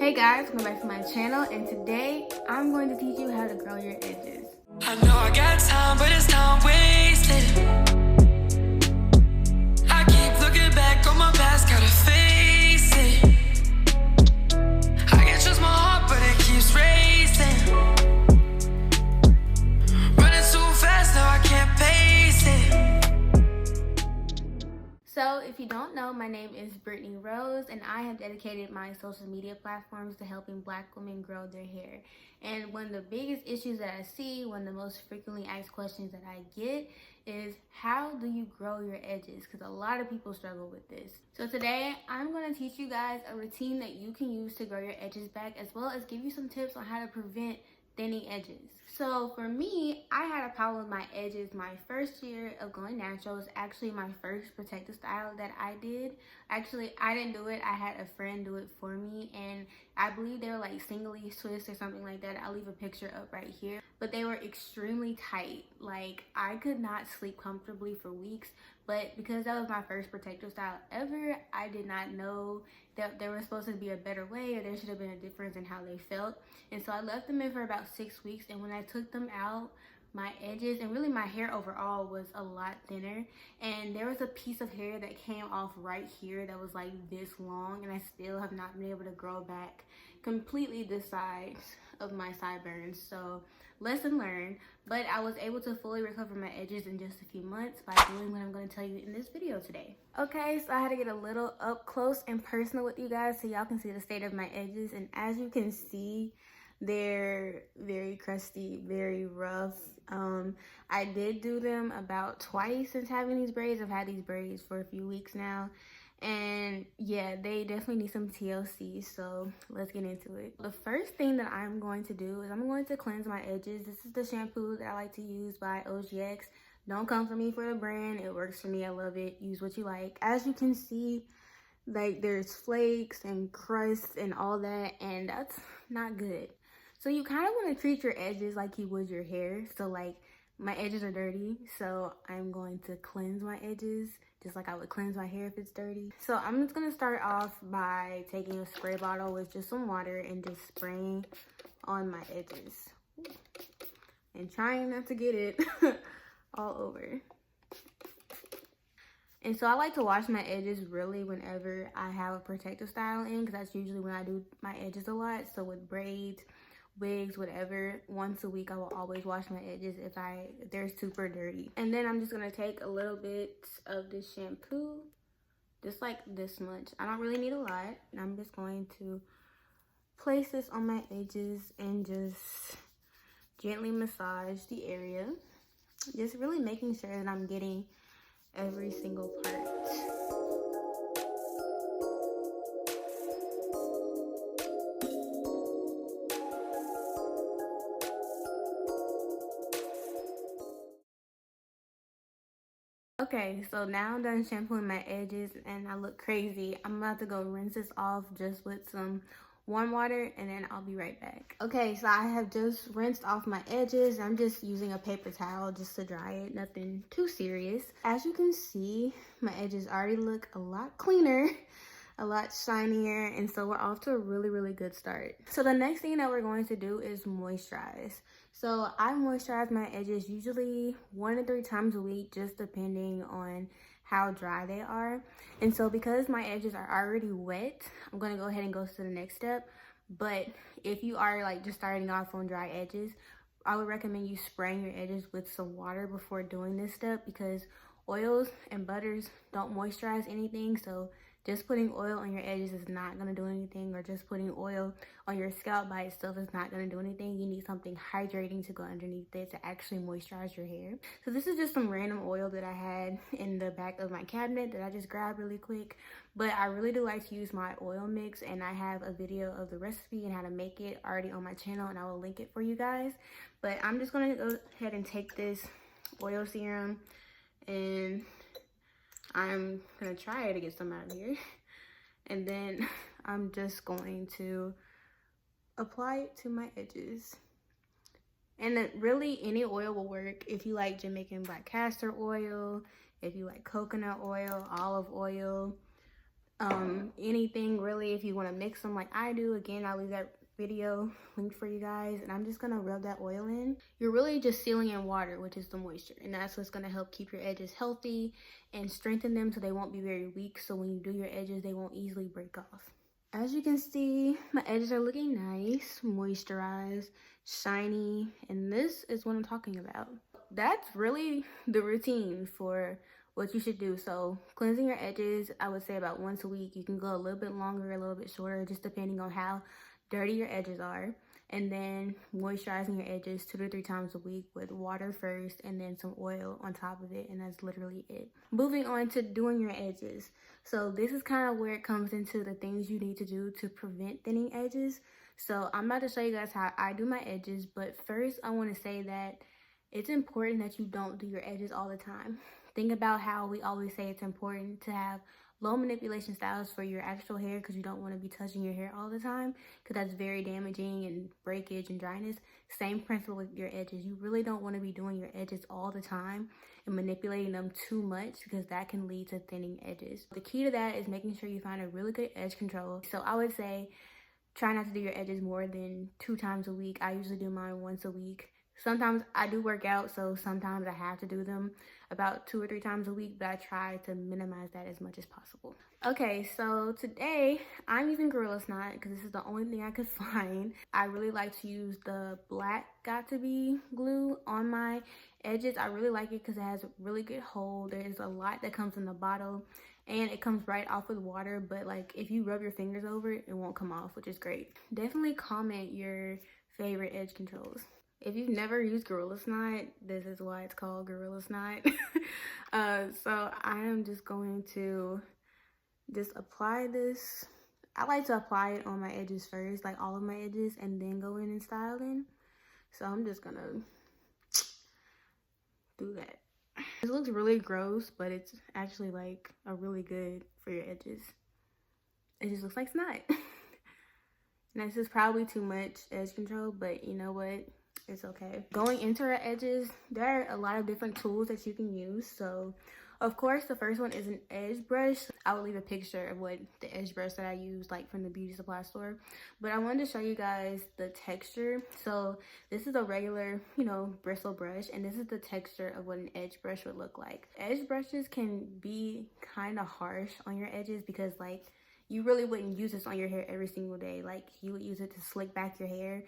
Hey guys, welcome back to my channel, and today I'm going to teach you how to grow your edges. I know I got time, but it's time wasted. I keep looking back on my past, gotta face it. I can trust my heart, but it keeps racing. Running too fast, now I can't pace it. So if you don't know, my name is Brittany Rose, and I have dedicated my social media platforms to helping Black women grow their hair. And one of the biggest issues that I see, one of the most frequently asked questions that I get is, how do you grow your edges? Because a lot of people struggle with this. So today I'm going to teach you guys a routine that you can use to grow your edges back, as well as give you some tips on how to prevent thinning edges. So for me, I had a problem with my edges my first year of going natural. It was actually my first protective style that I did. Actually, I didn't do it. I had a friend do it for me, and I believe they were like singly twist or something like that. I'll leave a picture up right here. But they were extremely tight. Like, I could not sleep comfortably for weeks. But because that was my first protective style ever, I did not know that there was supposed to be a better way, or there should have been a difference in how they felt. And so I left them in for about 6 weeks, and when I took them out, my edges and really my hair overall was a lot thinner. And there was a piece of hair that came off right here that was like this long, and I still have not been able to grow back completely the sides of my sideburns. So lesson learned, but I was able to fully recover my edges in just a few months by doing what I'm going to tell you in this video today. Okay, so I had to get a little up close and personal with you guys so y'all can see the state of my edges. And as you can see, they're very crusty, very rough. I did do them about twice since having these braids. I've had these braids for a few weeks now, and yeah, they definitely need some TLC, so let's get into it. The first thing that I'm going to do is I'm going to cleanse my edges. This is the shampoo that I like to use by OGX. Don't come for me for the brand. It works for me. I love it. Use what you like. As you can see, like, there's flakes and crust and all that, and that's not good. So you kind of want to treat your edges like you would your hair. So like, my edges are dirty, so I'm going to cleanse my edges just like I would cleanse my hair if it's dirty. So I'm just going to start off by taking a spray bottle with just some water and just spraying on my edges. And trying not to get it all over. And so I like to wash my edges really whenever I have a protective style in, because that's usually when I do my edges a lot. So with braids, wigs, whatever, once a week I will always wash my edges if they're super dirty. And then I'm just gonna take a little bit of this shampoo, just like this much. I don't really need a lot. And I'm just going to place this on my edges and just gently massage the area, just really making sure that I'm getting every single part. Okay, so now I'm done shampooing my edges and I look crazy. I'm about to go rinse this off just with some warm water, and then I'll be right back. Okay, so I have just rinsed off my edges. I'm just using a paper towel just to dry it, nothing too serious. As you can see, my edges already look a lot cleaner, a lot shinier, and so we're off to a really good start. So the next thing that we're going to do is moisturize. So I moisturize my edges usually 1 to 3 times a week, just depending on how dry they are. And so because my edges are already wet, I'm going to go ahead and go to the next step. But if you are like just starting off on dry edges, I would recommend you spraying your edges with some water before doing this step, because oils and butters don't moisturize anything. So just putting oil on your edges is not going to do anything, or just putting oil on your scalp by itself is not going to do anything. You need something hydrating to go underneath it to actually moisturize your hair. So this is just some random oil that I had in the back of my cabinet that I just grabbed really quick. But I really do like to use my oil mix, and I have a video of the recipe and how to make it already on my channel, and I will link it for you guys. But I'm just going to go ahead and take this oil serum, and I'm gonna try to get some out of here, and then I'm just going to apply it to my edges. And really, any oil will work. If you like Jamaican black castor oil, if you like coconut oil, olive oil, anything really. If you want to mix them like I do, again, I'll leave that video linked for you guys, and I'm just gonna rub that oil in. You're really just sealing in water, which is the moisture, and that's what's gonna help keep your edges healthy and strengthen them so they won't be very weak, so when you do your edges they won't easily break off. As you can see, my edges are looking nice, moisturized, shiny, and this is what I'm talking about. That's really the routine for what you should do. So cleansing your edges, I would say about once a week. You can go a little bit longer, a little bit shorter, just depending on how dirty your edges are. And then moisturizing your edges 2 to 3 times a week with water first and then some oil on top of it, and that's literally it. Moving on to doing your edges. So this is kind of where it comes into the things you need to do to prevent thinning edges. So I'm about to show you guys how I do my edges, but first I want to say that it's important that you don't do your edges all the time. Think about how we always say it's important to have low manipulation styles for your actual hair, because you don't want to be touching your hair all the time, because that's very damaging and breakage and dryness. Same principle with your edges. You really don't want to be doing your edges all the time and manipulating them too much, because that can lead to thinning edges. The key to that is making sure you find a really good edge control. So I would say try not to do your edges more than 2 times a week. I usually do mine once a week. Sometimes I do work out, so sometimes I have to do them about 2 or 3 times a week, but I try to minimize that as much as possible. Okay, so today I'm using Gorilla Snot because this is the only thing I could find. I really like to use the black Got2b glue on my edges. I really like it because it has a really good hold. There's a lot that comes in the bottle, and it comes right off with water, but like if you rub your fingers over it, it won't come off, which is great. Definitely comment your favorite edge controls. If you've never used Gorilla Snot, this is why it's called Gorilla Snot. So I am just going to just apply this. I like to apply it on my edges first, like all of my edges, and then go in and style in. So I'm just gonna do that. This looks really gross, but it's actually like a really good for your edges. It just looks like snot. And this is probably too much edge control, but you know what? It's okay. Going into our edges, there are a lot of different tools that you can use. So of course the first one is an edge brush. I will leave a picture of what the edge brush that I use, like from the beauty supply store, but I wanted to show you guys the texture. So this is a regular, you know, bristle brush, and this is the texture of what an edge brush would look like. Edge brushes can be kind of harsh on your edges because like you really wouldn't use this on your hair every single day. Like you would use it to slick back your hair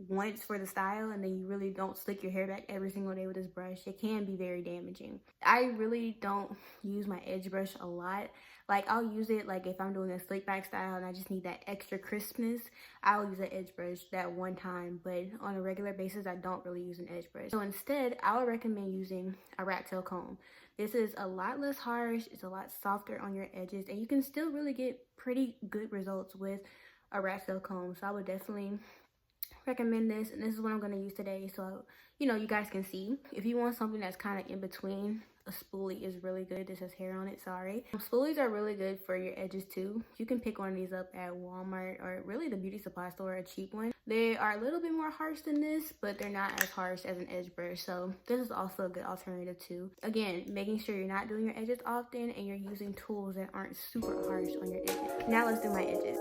once for the style, and then you really don't slick your hair back every single day with this brush. It can be very damaging. I really don't use my edge brush a lot. Like I'll use it like if I'm doing a slick back style and I just need that extra crispness, I'll use an edge brush that one time, but on a regular basis I don't really use an edge brush. So instead I would recommend using a rat tail comb. This is a lot less harsh, it's a lot softer on your edges, and you can still really get pretty good results with a rat tail comb. So I would definitely recommend this, and this is what I'm going to use today, so you know you guys can see. If you want something that's kind of in between, a spoolie is really good. This has hair on it, sorry. Spoolies are really good for your edges too. You can pick one of these up at Walmart or really the beauty supply store, a cheap one. They are a little bit more harsh than this, but they're not as harsh as an edge brush, so this is also a good alternative too. Again, making sure you're not doing your edges often and you're using tools that aren't super harsh on your edges. Now let's do my edges.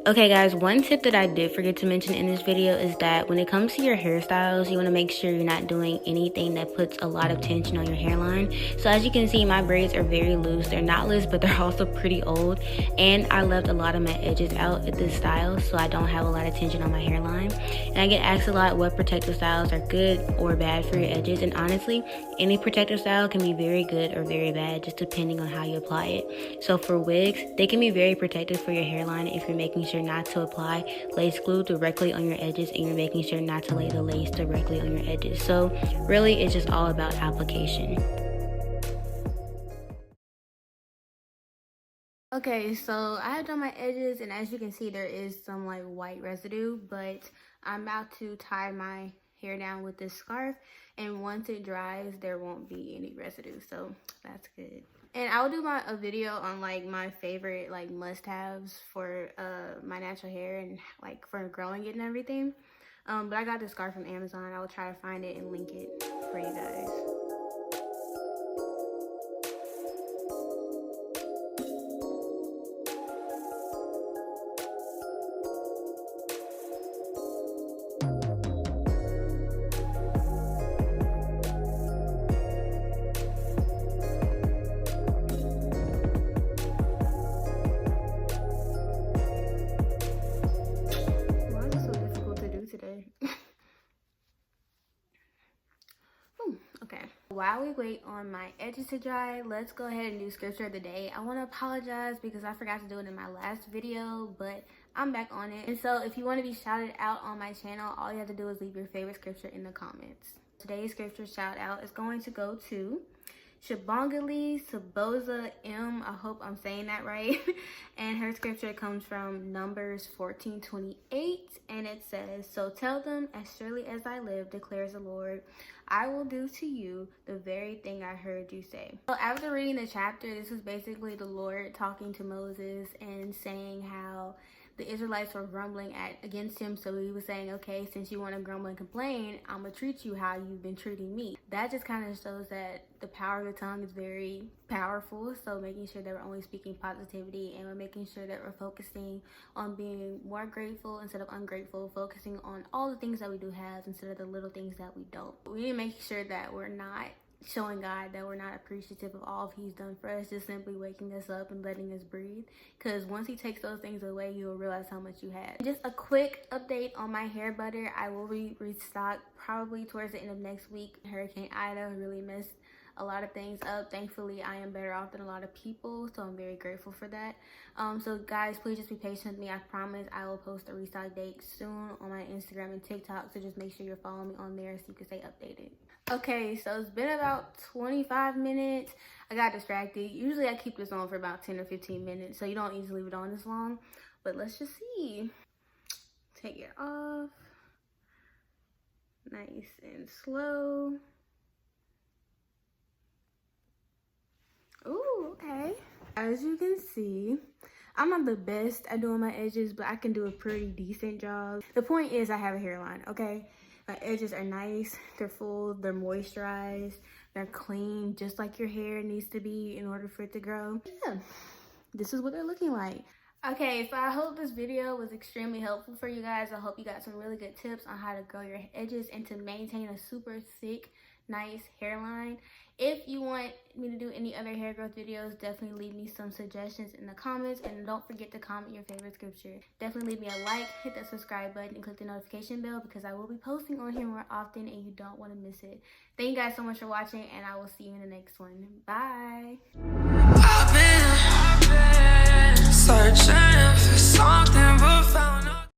Okay guys, one tip that I did forget to mention in this video is that when it comes to your hairstyles, you want to make sure you're not doing anything that puts a lot of tension on your hairline. So as you can see, my braids are very loose. They're not loose, but they're also pretty old. And I left a lot of my edges out at this style, so I don't have a lot of tension on my hairline. And I get asked a lot what protective styles are good or bad for your edges. And honestly, any protective style can be very good or very bad, just depending on how you apply it. So for wigs, they can be very protective for your hairline if you're making sure not to apply lace glue directly on your edges and you're making sure not to lay the lace directly on your edges. So really it's just all about application. Okay, so I have done my edges, and as you can see there is some like white residue, but I'm about to tie my hair down with this scarf, and once it dries there won't be any residue, so that's good. And I'll do a video on like my favorite like must-haves for my natural hair and like for growing it and everything. But I got this scarf from Amazon. I will try to find it and link it for you guys. while we wait on my edges to dry, let's go ahead and do scripture of the day. I want to apologize because I forgot to do it in my last video, but I'm back on it. And so if you want to be shouted out on my channel, all you have to do is leave your favorite scripture in the comments. Today's scripture shout out is going to go to Shabangali Saboza M. I hope I'm saying that right. And her scripture comes from Numbers 14:28, and it says, "So tell them, as surely as I live, declares the Lord, I will do to you the very thing I heard you say." So after reading the chapter, this is basically the Lord talking to Moses and saying how the Israelites were grumbling against him. So he was saying, okay, since you want to grumble and complain, I'm going to treat you how you've been treating me. That just kind of shows that the power of the tongue is very powerful. So making sure that we're only speaking positivity, and we're making sure that we're focusing on being more grateful instead of ungrateful, focusing on all the things that we do have instead of the little things that we don't. We need to make sure that we're not showing God that we're not appreciative of all he's done for us, just simply waking us up and letting us breathe. Because once he takes those things away, you'll realize how much you had. Just a quick update on my hair butter. I will be restocked probably towards the end of next week. Hurricane Ida really messed a lot of things up. Thankfully, I am better off than a lot of people, so I'm very grateful for that. So guys, please just be patient with me. I promise I will post a restock date soon on my Instagram and TikTok, so just make sure you're following me on there so you can stay updated. Okay, so it's been about 25 minutes. I got distracted. Usually I keep this on for about 10 or 15 minutes, so you don't need to leave it on this long. But let's just see. Take it off. Nice and slow. Ooh, okay. As you can see, I'm not the best at doing my edges, but I can do a pretty decent job. The point is I have a hairline, okay? My edges are nice, they're full, they're moisturized, they're clean, just like your hair needs to be in order for it to grow. Yeah, this is what they're looking like. Okay, so I hope this video was extremely helpful for you guys. I hope you got some really good tips on how to grow your edges and to maintain a super thick, nice hairline. If you want me to do any other hair growth videos, definitely leave me some suggestions in the comments, and don't forget to comment your favorite scripture. Definitely leave me a like, hit that subscribe button, and click the notification bell because I will be posting on here more often and you don't want to miss it. Thank you guys so much for watching, and I will see you in the next one. Bye.